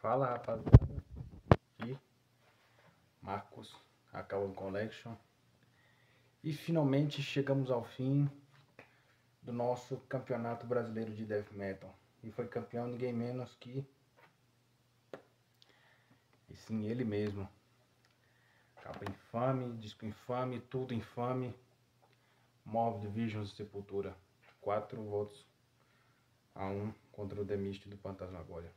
Fala, rapaziada, aqui Marcos, a Kawan Collection, e finalmente chegamos ao fim do nosso campeonato brasileiro de Death Metal, e foi campeão ninguém menos que, e sim, ele mesmo. Capa infame, disco infame, tudo infame, Morbid Visions de Sepultura, 4 votos a 1 contra o The Mist do Phantasmagoria.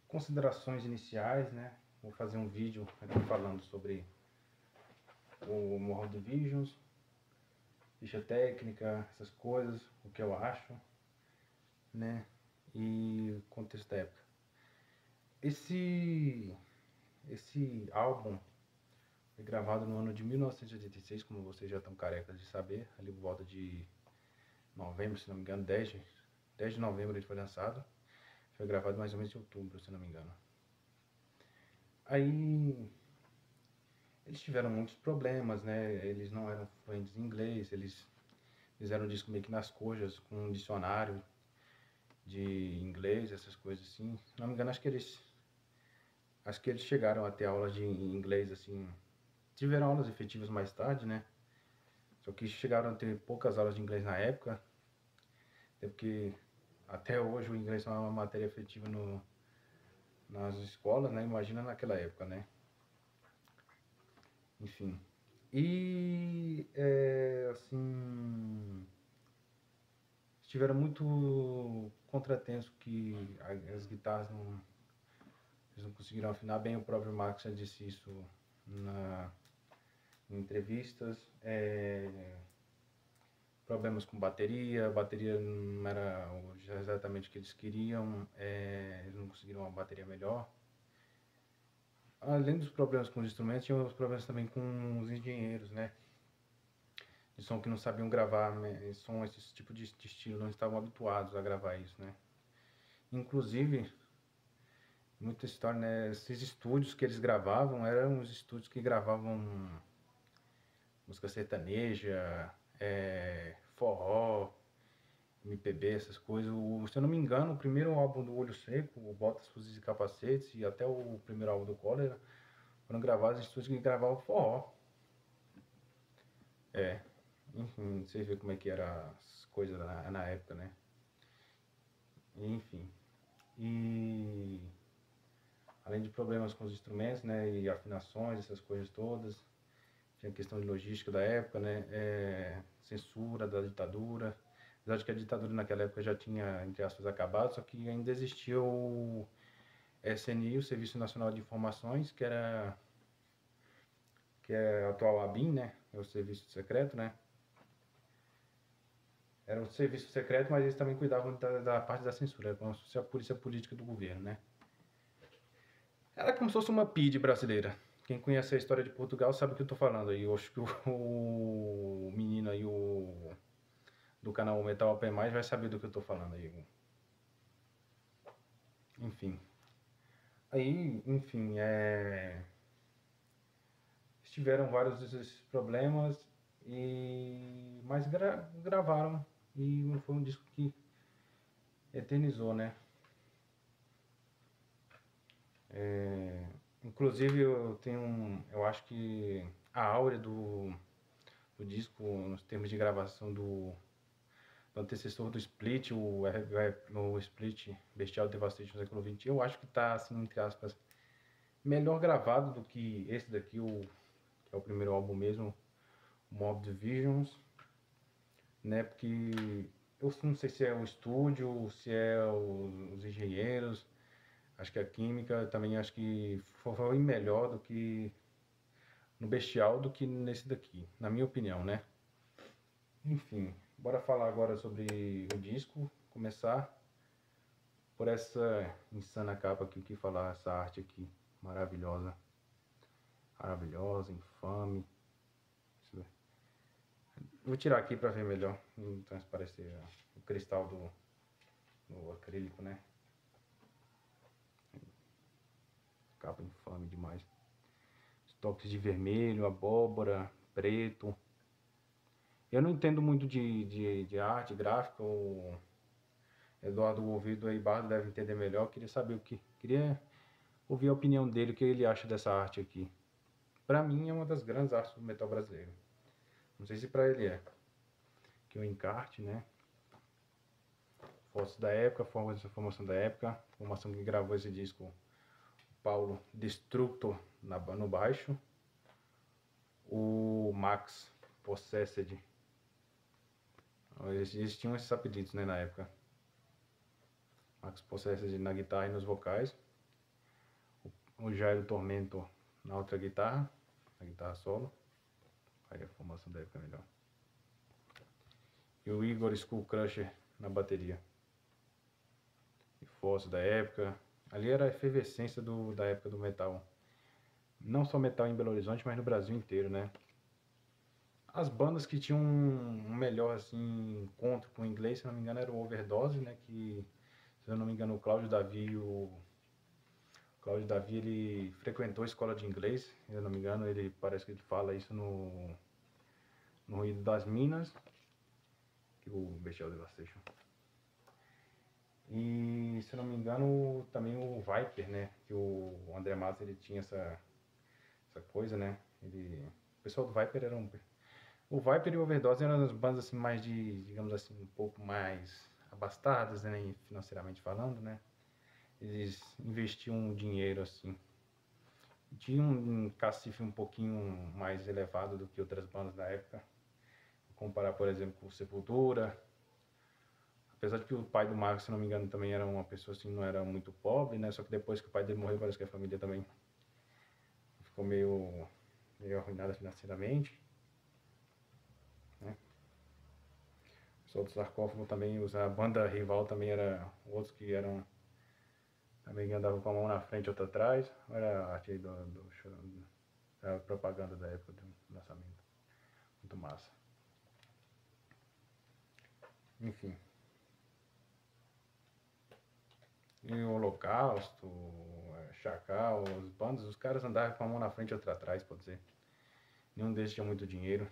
Considerações iniciais, né? Vou fazer um vídeo aqui falando sobre o Morbid Visions, ficha técnica, essas coisas, o que eu acho, né? E o contexto da época. Esse álbum foi gravado no ano de 1986, como vocês já estão carecas de saber, ali por volta de novembro, se não me engano, 10 de novembro ele foi lançado. Foi gravado mais ou menos em outubro, se não me engano. Aí eles tiveram muitos problemas, né? Eles não eram fluentes em inglês, eles fizeram um disco meio que nas coxas, com um dicionário de inglês, essas coisas assim. Se não me engano, acho que eles chegaram a ter aulas de inglês, assim. Tiveram aulas efetivas mais tarde, né? Só que chegaram a ter poucas aulas de inglês na época, até porque até hoje o inglês não é uma matéria efetiva nas escolas, né? Imagina naquela época, né? Enfim. E, assim, tiveram muito contratempo que as guitarras eles não conseguiram afinar bem. O próprio Marx já disse isso em entrevistas. Problemas com bateria, a bateria não era exatamente o que eles queriam, eles não conseguiram uma bateria melhor. Além dos problemas com os instrumentos, tinha os problemas também com os engenheiros, né? De som que não sabiam gravar, né? Som, esse tipo de estilo, não estavam habituados a gravar isso, né? Inclusive, muita história, né? Esses estúdios que eles gravavam eram os estúdios que gravavam música sertaneja, forró, MPB, essas coisas. Se eu não me engano, o primeiro álbum do Olho Seco, o Botas, Fuzis e Capacetes, e até o primeiro álbum do Cólera, foram gravados em estúdios que gravavam forró. Enfim, você vê como é que eram as coisas na época, né? Enfim. E além de problemas com os instrumentos, né, e afinações, essas coisas todas, tinha questão de logística da época, né, censura da ditadura. Apesar de que a ditadura naquela época já tinha, entre aspas, acabado, só que ainda existia o SNI, o Serviço Nacional de Informações, que é o atual ABIN, né, é o Serviço Secreto, né. Era um serviço secreto, mas eles também cuidavam da parte da censura, como se fosse a polícia política do governo, né. Era como se fosse uma PIDE brasileira. Quem conhece a história de Portugal sabe o que eu tô falando aí. Eu acho que o menino aí, do canal Metal Open Mais, vai saber do que eu tô falando aí. Enfim. Aí, enfim, tiveram vários desses problemas, mas gravaram, e foi um disco que eternizou, né? Inclusive eu acho que a áurea do disco, nos termos de gravação do antecessor do Split, o Split Bestial Devastation do século XX, eu acho que tá, assim, entre aspas, melhor gravado do que esse daqui, que é o primeiro álbum mesmo, Morbid Visions, né? Porque eu não sei se é o estúdio, se é os engenheiros, acho que a química também, acho que foi melhor do que no Bestial do que nesse daqui, na minha opinião, né? Enfim, bora falar agora sobre o disco, começar por essa insana capa aqui, que falar, essa arte aqui, maravilhosa, infame. Vou tirar aqui pra ver melhor, não transparecer o cristal do acrílico, né? Capa infame demais. Os toques de vermelho, abóbora, preto. Eu não entendo muito de arte gráfica, Eduardo Ouvido e Bardo deve entender melhor. Queria saber queria ouvir a opinião dele, o que ele acha dessa arte aqui. Pra mim é uma das grandes artes do metal brasileiro. Não sei se pra ele é. Que o encarte, né? Fotos da época, formação da época, formação que gravou esse disco, Paulo Destructor no baixo, o Max Possessed. Eles tinham esses apelidos, né, na época. Max Possessed na guitarra e nos vocais, o Jairo Tormento na outra guitarra, na guitarra solo, aí a formação da época é melhor. E o Igor Skullcrusher na bateria. E fotos da época. Ali era a efervescência da época do metal. Não só metal em Belo Horizonte, mas no Brasil inteiro, né? As bandas que tinham um melhor assim, encontro com o inglês, se não me engano, era o Overdose, né? Que, se eu não me engano, o Cláudio Davi, ele frequentou a escola de inglês, se eu não me engano, parece que ele fala isso no Ruído das Minas, que o Bestial Devastation. E, se eu não me engano, também o Viper, né? Que o André Matos, ele tinha essa coisa, né? O pessoal do Viper era o Viper e o Overdose eram as bandas assim mais digamos assim, um pouco mais abastadas, né, financeiramente falando, né? Eles investiam dinheiro assim. Tinha um cacife um pouquinho mais elevado do que outras bandas da época. Vou comparar, por exemplo, com o Sepultura. Apesar de que o pai do Marcos, se não me engano, também era uma pessoa assim, não era muito pobre, né? Só que depois que o pai dele morreu, parece que a família também ficou meio arruinada financeiramente, né? O pessoal do sarcófago também, a banda rival também era outros que eram também andavam com a mão na frente e outra atrás. Era a arte aí da propaganda da época do lançamento. Muito massa. Enfim. E o Holocausto, Chacal, os bandos, os caras andavam com a mão na frente e outra atrás, pode dizer. Nenhum deles tinha muito dinheiro.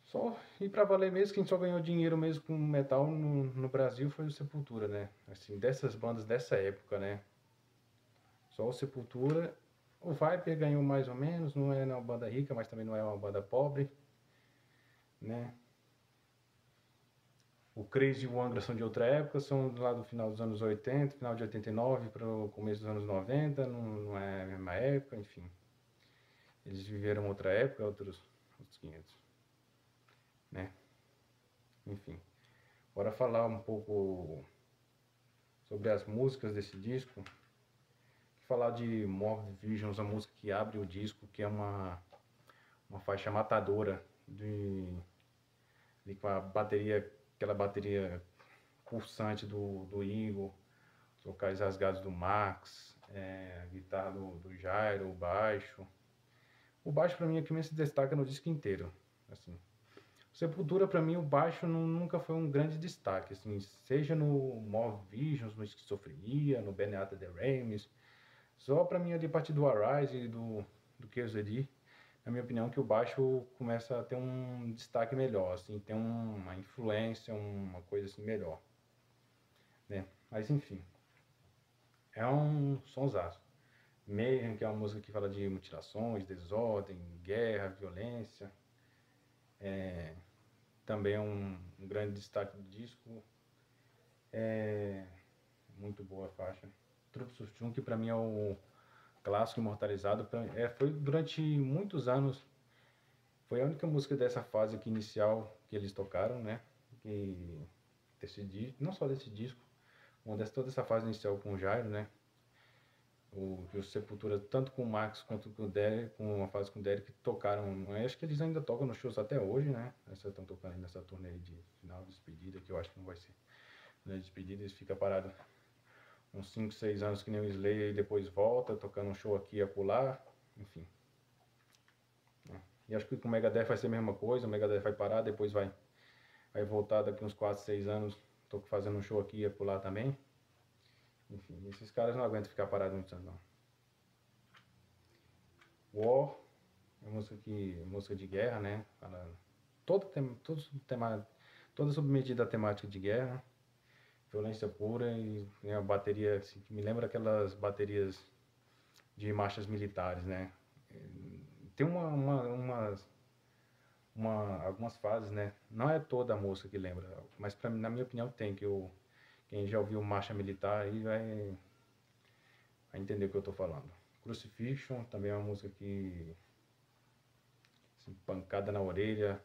Só, e pra valer mesmo, quem só ganhou dinheiro mesmo com metal no Brasil foi o Sepultura, né? Assim, dessas bandas dessa época, né? Só o Sepultura. O Viper ganhou mais ou menos, não é uma banda rica, mas também não é uma banda pobre, né? O Crazy e o Angra são de outra época, são lá do final dos anos 80, final de 89 para o começo dos anos 90, não é a mesma época, enfim. Eles viveram outra época, outros 500, né? Enfim. Bora falar um pouco sobre as músicas desse disco. Falar de Morbid Visions, a música que abre o disco, que é uma faixa matadora com a bateria, aquela bateria pulsante do Igor, os vocais rasgados do Max, a guitarra do Jairo, o baixo. O baixo pra mim é que me se destaca no disco inteiro, assim. Sepultura pra mim o baixo nunca foi um grande destaque, assim, seja no Morbid Visions, no Esquizofrenia, no Benedetta the Rames, só pra mim ali a partir do Arise e do QZD, na minha opinião, que o baixo começa a ter um destaque melhor, assim, tem uma influência, uma coisa assim melhor, né? Mas enfim, é um sonsaço. Mayhem, que é uma música que fala de mutilações, desordem, guerra, violência. Também é um grande destaque do disco. É muito boa a faixa. Trupp Surchum, que pra mim é o clássico imortalizado. Foi durante muitos anos, foi a única música dessa fase aqui inicial que eles tocaram, né? Não só desse disco, toda essa fase inicial com o Jairo, né? O Sepultura, tanto com o Max quanto com o Derek, com a fase com o Derek, tocaram. Acho que eles ainda tocam nos shows até hoje, né? Estão tocando nessa turnê de final de despedida, que eu acho que não vai ser na despedida, eles ficam parados uns 5, 6 anos que nem o Slayer e depois volta, tocando um show aqui e acolá, enfim. E acho que com o Megadeth vai ser a mesma coisa, o Megadeth vai parar, depois vai voltar daqui uns 4, 6 anos, tô fazendo um show aqui e acolá também. Enfim, esses caras não aguentam ficar parados muitos anos, não. War, é música de guerra, né? Todo toda submetida à temática de guerra, violência pura e tem a bateria assim, que me lembra aquelas baterias de marchas militares, né? Tem algumas fases, né? Não é toda a música que lembra, mas na minha opinião tem, quem já ouviu marcha militar aí vai entender o que eu tô falando. Crucifixion também é uma música que, assim, pancada na orelha,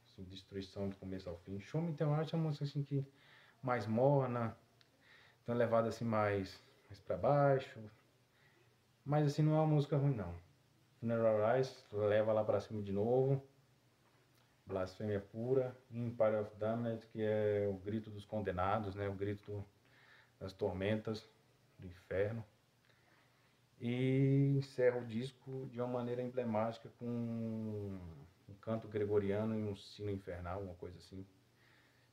assim, destruição do começo ao fim. Show Me Tell Art é uma música assim que mais morna, tem uma levada assim mais pra baixo, mas assim não é uma música ruim não. Funeral Rise leva lá pra cima de novo. Blasfêmia Pura, Empire of Damned, que é o grito dos condenados, né? O grito das tormentas do inferno. E encerra o disco de uma maneira emblemática com um canto gregoriano e um sino infernal, uma coisa assim,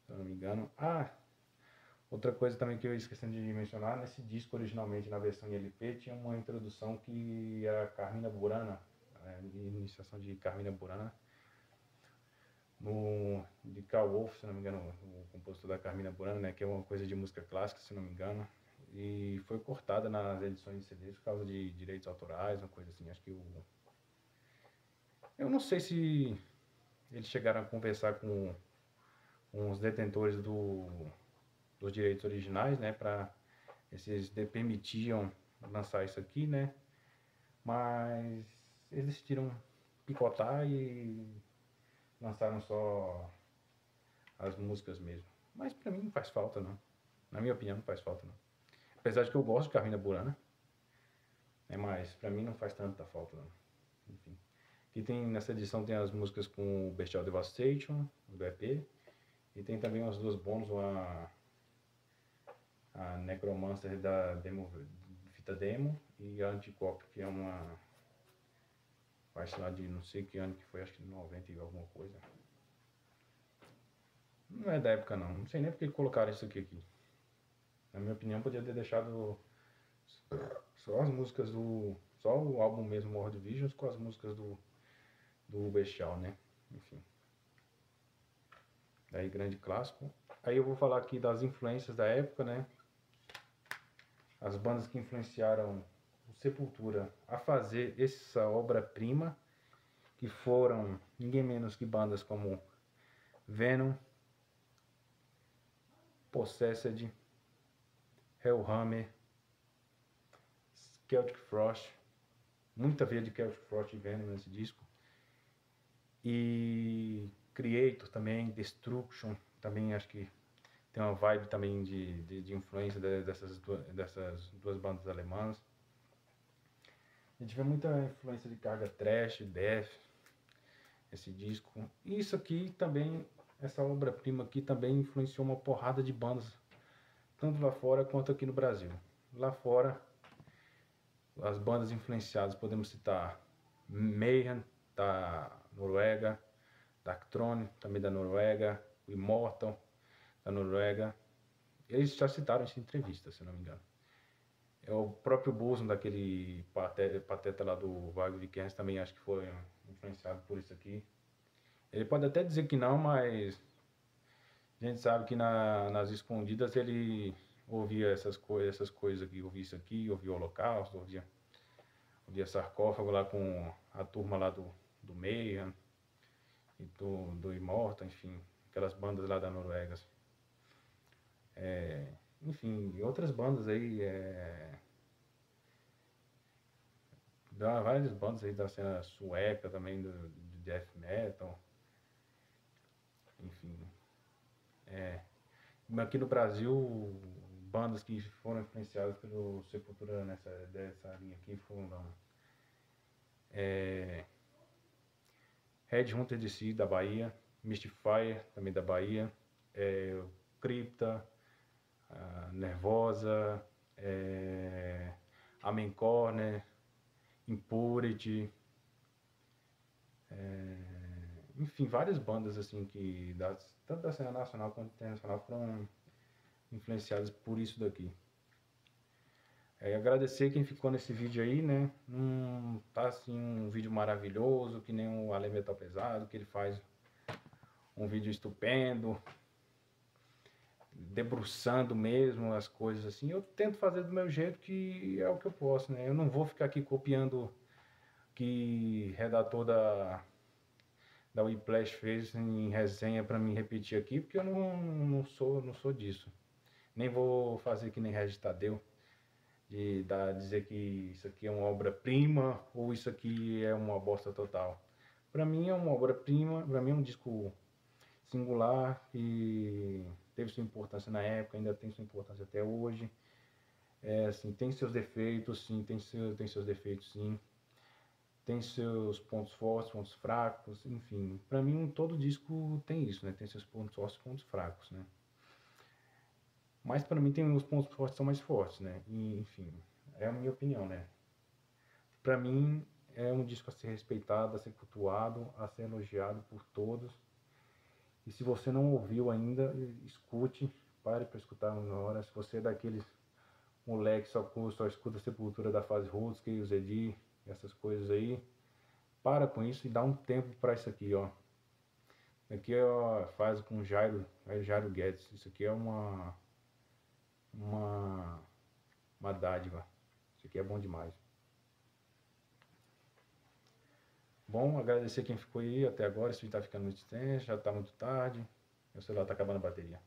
se eu não me engano. Outra coisa também que eu esqueci de mencionar, nesse disco originalmente na versão em LP tinha uma introdução que era Carmina Burana, iniciação de Carmina Burana, de Karl Wolf, se não me engano, o compositor da Carmina Burana, né, que é uma coisa de música clássica, se não me engano, e foi cortada nas edições de CDs por causa de direitos autorais, uma coisa assim. Acho que eu não sei se eles chegaram a conversar com os detentores dos direitos originais, né, para eles permitiam lançar isso aqui, né, mas eles decidiram picotar e lançaram só as músicas mesmo. Mas pra mim não faz falta não. Na minha opinião não faz falta não. Apesar de que eu gosto de Carmina Burana, né, mas pra mim não faz tanta falta não. Enfim. Aqui tem, nessa edição tem as músicas com o Bestial Devastation, do EP, e tem também as duas bônus, a Necromancer da fita demo e a Anticop, que é uma parte lá de não sei que ano que foi, acho que 90 e alguma coisa. Não é da época não, não sei nem porque colocaram isso aqui. Na minha opinião podia ter deixado só as músicas só o álbum mesmo, World Visions, com as músicas do Bestial, né? Enfim. Daí grande clássico. Aí eu vou falar aqui das influências da época, né? As bandas que influenciaram o Sepultura a fazer essa obra-prima, que foram ninguém menos que bandas como Venom, Possessed, Hellhammer, Celtic Frost, muita veia de Celtic Frost e Venom nesse disco. E Creator também, Destruction, também acho que tem uma vibe também de influência dessas duas bandas alemãs. A gente vê muita influência de carga thrash, death, esse disco. E isso aqui também, essa obra-prima aqui também influenciou uma porrada de bandas, tanto lá fora quanto aqui no Brasil. Lá fora, as bandas influenciadas, podemos citar Mayhem, da Noruega, Darkthrone, também da Noruega, o Immortal, da Noruega. Eles já citaram isso em entrevista, se não me engano. É o próprio Burzum, daquele pateta lá do Vago Vikernes, também acho que foi influenciado por isso aqui. Ele pode até dizer que não, mas a gente sabe que nas escondidas ele ouvia essas coisas aqui, ouvia isso aqui, ouvia o Holocausto, ouvia Sarcófago lá com a turma lá do Mayhem e do Immortal, enfim, aquelas bandas lá da Noruega. Enfim, outras bandas aí, várias bandas aí da cena sueca também, de death metal, enfim. Aqui no Brasil, bandas que foram influenciadas pelo Sepultura dessa linha aqui foram Red Hunter DC da Bahia, Mystifier também da Bahia, Crypta, Nervosa, Amen Corner, Impurity, enfim, várias bandas assim que tanto da cena nacional quanto internacional foram influenciadas por isso daqui. Agradecer quem ficou nesse vídeo aí, né? Não tá assim um vídeo maravilhoso, que nem o Ale Metal Pesado, que ele faz um vídeo estupendo, debruçando mesmo as coisas assim. Eu tento fazer do meu jeito, que é o que eu posso, né? Eu não vou ficar aqui copiando que redator da Whiplash fez em resenha para mim repetir aqui, porque eu não sou disso. Nem vou fazer que nem Regis Tadeu, dizer que isso aqui é uma obra-prima ou isso aqui é uma bosta total. Para mim é uma obra-prima, para mim é um disco singular e teve sua importância na época, ainda tem sua importância até hoje. Assim, tem seus defeitos, sim, tem seus defeitos, sim. Tem seus pontos fortes, pontos fracos, enfim. Para mim, todo disco tem isso, né? Tem seus pontos fortes e pontos fracos, né? Mas para mim, tem os pontos fortes são mais fortes, né? E, enfim, é a minha opinião, né? Para mim, é um disco a ser respeitado, a ser cultuado, a ser elogiado por todos. E se você não ouviu ainda, escute, pare para escutar uma hora. Se você é daqueles moleque só escuta Sepultura da fase Roots, que o Zedi, essas coisas aí, para com isso e dá um tempo para isso aqui, ó. Aqui ó, faz com Jairo Guedes. Isso aqui é uma, uma dádiva. Isso aqui é bom demais. Bom, agradecer quem ficou aí até agora. Esse vídeo tá ficando muito extenso, já tá muito tarde. Meu celular tá acabando a bateria.